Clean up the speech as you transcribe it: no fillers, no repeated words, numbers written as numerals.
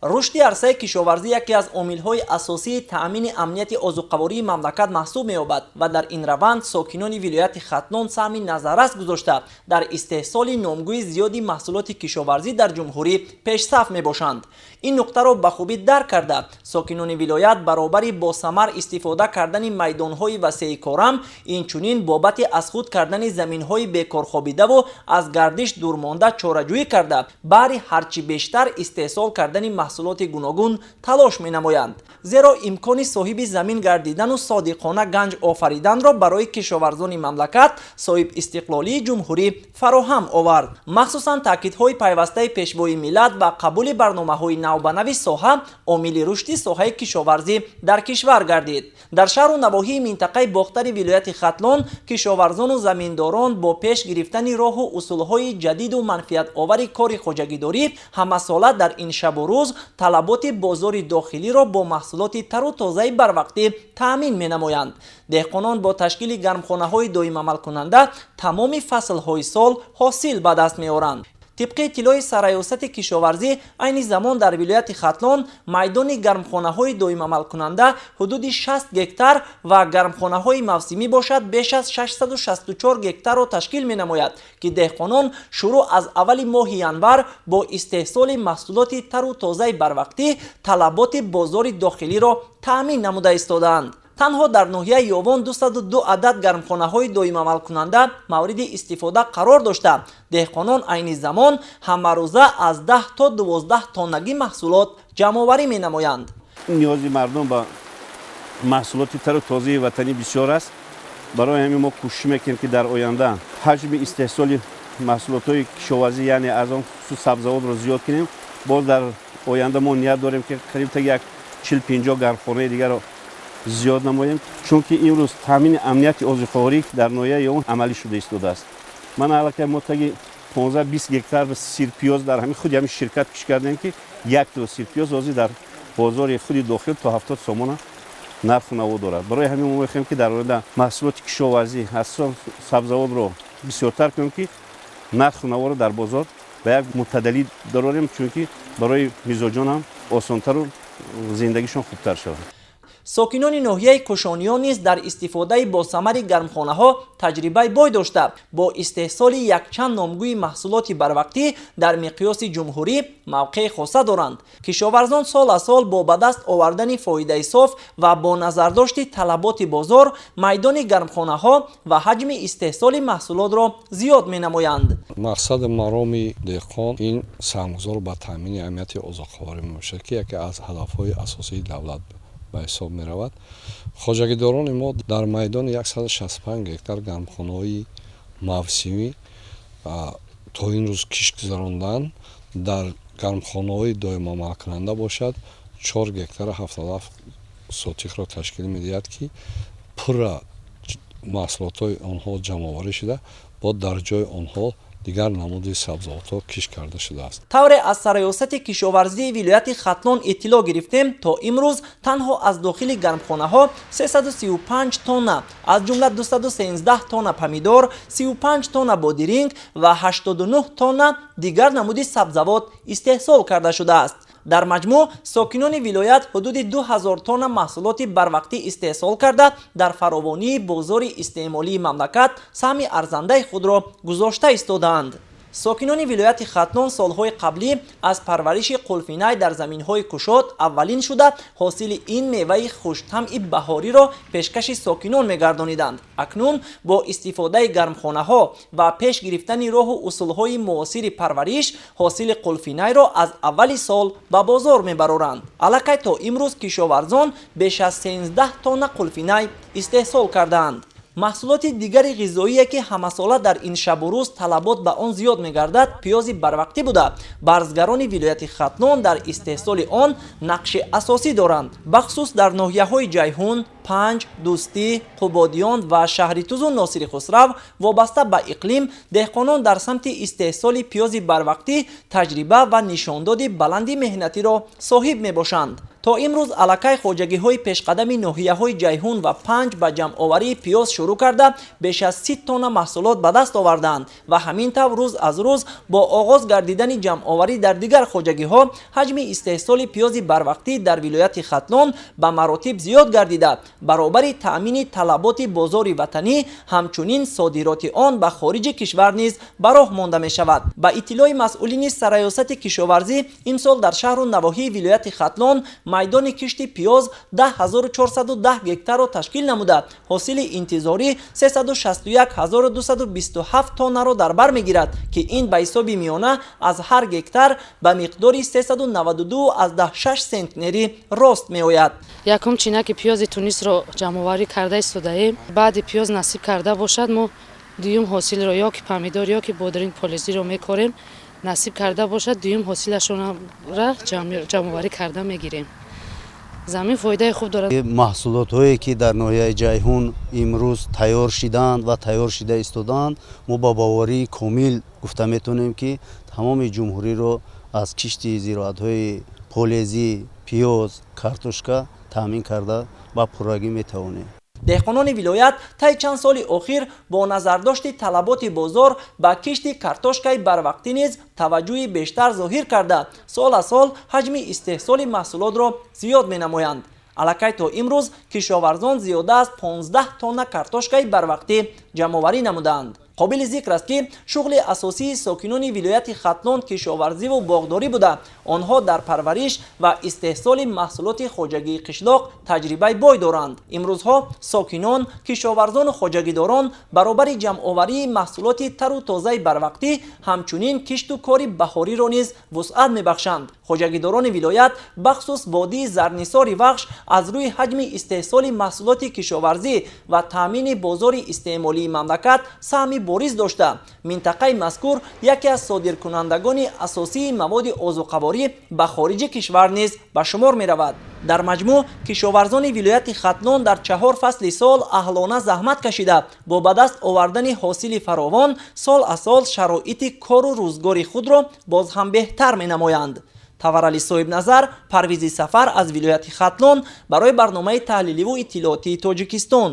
رشد عرصه کشاورزی یکی از عامل‌های اساسی تأمین امنیت اوضاع‌قواری مملکت محسوب می‌یابد و در این روند ساکنان ولایت ختلان سهم نظررس گذاشته در استحصال نامگوی زیادی محصولات کشاورزی در جمهوری پیش‌صف می‌باشند. این نکته را به خوبی درک کرده ساکنان ولایت برابر با ثمر استفاده کردن میدان‌های وسیع کارم، اینچنین بابت از خود کردن زمین‌های بیکار خوابیده و از گردش دور مانده چاره‌جویی کرده برای هرچی بیشتر استحصال کردن محصولات گوناگون تلاش می‌نمایند، زیرا امکان صاحب زمین گردیدن و صادقانه گنج آفریدن را برای کشاورزان مملکت صاحب استقلالی جمهوری فراهم آورد. مخصوصاً تاکیدهای پیوسته پیشوای ملت و قبول برنامه‌های نوبنوی ساحه عامل رشد ساحه کشاورزی در کشور گردید. در شهر و نواحی منطقه باختر ولایت ختلان کشاورزان و زمینداران با پیش گرفتن راه و اصولهای جدید و منفعت آور کار خوجگیداری همساله در این شب و روز طلبات بازار داخلی را با محصولات تر و تازه بروقتی تأمین می‌نمایند. دهقانان با تشکیل گرمخانه‌های دائم عمل کننده تمام فصل‌های سال حاصل به دست می‌آورند. طبق اطلاع سرایوست کشاورزی این زمان در ولایت ختلان میدان گرمخانه‌های دائم عمل کننده حدود 60 گکتار و گرمخانه‌های موسمی باشد بیش از 664 گکتار را تشکیل می‌نماید که دهقانان شروع از اول ماه ینور با استحصال محصولات تر و تازه بروقتی طلبات بازار داخلی را تأمین نموده ایستادند. تنها در ناحیه یاوان 202 عدد گرمخانه‌های دائم عمل کننده مورد استفاده قرار داشته. دهقانان عین زمان همه روزه از 10 تا 12 تانگی محصولات جمع‌آوری می‌نمایند. نیاز مردم به محصولات تر و تازه وطنی بسیار است. برای همین ما کوشش می‌کنیم که در آینده حجم استحصال محصولات کشاورزی یعنی از آن خصوص سبزیجات را زیاد کنیم. باز در آینده ما نیت داریم که قریب تا 40-50 گرمخانه دیگر را زیاد نماییم، چون که امروز تامین امنیت اوضاع‌قواری در ناحیه اون عملی شده است. من علاقه ما تا 15-20 گکتار به سیر پیاز در همین شرکت پیش کردیم که یک تو سیر پیاز واسه در بازار خود داخل تا 70 سومون نرخ نو دارد. برای همین ما می‌خوایم که در آینده محصولات کشاورزی خصوصا سبزیجات رو بسیارتر کنیم که نرخ نو رو در بازار به یک معتدلی داریم، چون که برای میزبان هم آسان‌تر و زندگیشون خوبتر شود. ساکنان ناحیه کوشانیان نیز در استفاده با ثمر گرمخانه‌ها تجربه بای داشته. با استحصال یک چند نامگوی محصولات بروقتی در مقیاس جمهوری موقع خاصه دارند. کشاورزان سال از سال با به دست آوردن فایده صاف و با نظرداشت طلبات بازار میدان گرمخانه‌ها و حجم استحصال محصولات را زیاد می‌نمایند. مقصد مرامی دهقان این سرمایه‌گذار به تامین امنیت اوضاع‌قواری می‌باشد که یکی از هدف‌های اساسی دولت به حساب می رود. خوجگیداران ما در میدان 165 گکتار گرمخانه‌های موسمی تا این روز کش گذراندن. در گرمخانه‌های دائم عمل کننده باشد 4 گکتار 77 سوتیخ را تشکیل می‌دهد که پر محصولات آنها جمع‌آوری شده با در جای آنها دیگر نمود سبزیجات کش کرده شده است. طور از سرایوست کشاورزی ولایت ختلان اطلاع گرفتیم تا امروز تنها از داخل گرمخانه‌ها 335 تن از جمله 213 تن پمیدور، 35 تن بادرینگ و 89 تن دیگر نمود سبزیجات استحصال کرده شده است. در مجموع ساکنان ولایت حدود 2000 تن محصولات بروقتی استحصال کرده در فراوانی بازار استعمالی مملکت سهم ارزنده خود را گذاشته ایستادند. ساکنان ولایت ختلان سالهای قبلی از پرورش قلفینه در زمینهای کشاد اولین شده حاصل این میوه خوش‌طعم بهاری را پیشکش ساکنان می‌گردانیدند. اکنون با استفاده گرمخانه‌ها و پیش گرفتن راه و اصولهای معاصر پرورش حاصل قلفینه را از اول سال به بازار می‌برند. علاقه تا امروز کشاورزان بیش از 13 تن قلفینه استحصال کردند. محصولات دیگر غذایی که همساله در این شب و روز طلبات به آن زیاد می‌گردد پیاز بروقتی بوده. برزگران ولایت ختلان در استحصال آن نقش اساسی دارند، بخصوص در ناحیه‌های جیهون، پنج، دوستی، قبادیان و شهریتوز و ناصر خسرو. وابسته به اقلیم دهقانان در سمت استحصال پیاز بروقتی تجربه و نشانداد بلندی مهنتی را صاحب می‌باشند. то имрӯз аллакай хоҷагиҳои пешқадами ноҳияҳои ҷайҳун ва панҷ ба ҷамъоварии пиёз шурӯъ карда беш аз 30 тонна маҳсулот ба даст оварданд ва ҳамин тавр рӯз аз рӯз бо оғоз гардидани ҷамъоварӣ дар дигар хоҷагиҳо ҳаҷми истеҳсоли пиёзи барвақтӣ дар вилояти Хатлон ба маротиб зиёд гардида баробари таъмини талаботи бозори ватанӣ ҳамчунин содироти он ба хориҷи кишвар низ ба роҳ монда мешавад. Ба иттилои масъулини сараёсати кишоварзӣ имсол дар шаҳру навоҳии вилояти Хатлон майдони кишти пиёз 10410 гектарро ташкил намуда ҳосили интизорӣ 361227 тоннаро дар бар мегирад ки ин ба ҳисоби миёна аз ҳар гектар ба миқдори 392.6 центнерӣ рост меояд. Якум чинаки пиёзи тунисро ҷамъоварӣ карда истодаем. Баъди пиёз насиб карда бошад мо дуюм ҳосилро ё ки помидор ё ки бодринг полезиро мекорем. Насиб карда бошад дуюм ҳосилашонро ҷамъоварӣ карда мегирем. замин фоидаи хуб дорад. маҳсулотҳое ки дар ноҳияи ҷайҳун имрӯз тайёр шиданд ва тайёр шида истоданд мо ба бавории комил гуфта метавонем ки тамоми ҷумҳуриро аз кишти зироатҳои полезӣ, пиёз, картошка таъмин карда ба пуррагӣ метавонем. деҳқонони вилоят таи чанд соли охир бо назардошти талаботи бозор ба кишти картошкаи барвақтӣ низ таваҷҷӯҳи бештар зоҳир карда сол аз сол ҳаҷми истеҳсоли маҳсулотро зиёд менамоянд. аллакай то имрӯз кишоварзон зиёда аз 15 тонна картошкаи барвақтӣ ҷамъоварӣ намуданд. қобили зикр аст ки шуғли асосии сокинони вилояти Хатлон кишоварзиву боғдорӣ буда онҳо дар парвариш ва истеҳсоли маҳсулоти хоҷагии қишлоқ таҷрибаи бой доранд. имрӯзҳо сокинон, кишоварзону хоҷагидорон баробари ҷамъоварии маҳсулоти тару тозаи барвақтӣ ҳамчунин кишту кори баҳориро низ вусъат мебахшанд. хоҷагидорони вилоят бахсус водии Зарнисори Вахш аз рӯи ҳаҷми истеҳсоли маҳсулоти кишоварзӣ ва таъмини бозори истеъмолии мамлакат саҳми бориз дошта. минтақаи мазкур яке аз содиркунандагони асосии маводи озуқаворӣ ба хориҷи кишвар низ ба шумор меравад. дар маҷмӯъ кишоварзони вилояти Хатлон дар 4 фасли сол аҳлона заҳмат кашида бо ба даст овардани ҳосили фаровон сол аз сол шароити кору рӯзгори худро боз ҳам беҳтар менамоянд. таварали соҳибназар, Парвизи Сафар аз вилояти Хатлон барои барномаи таҳлиливу иттилоотии Тоҷикистон.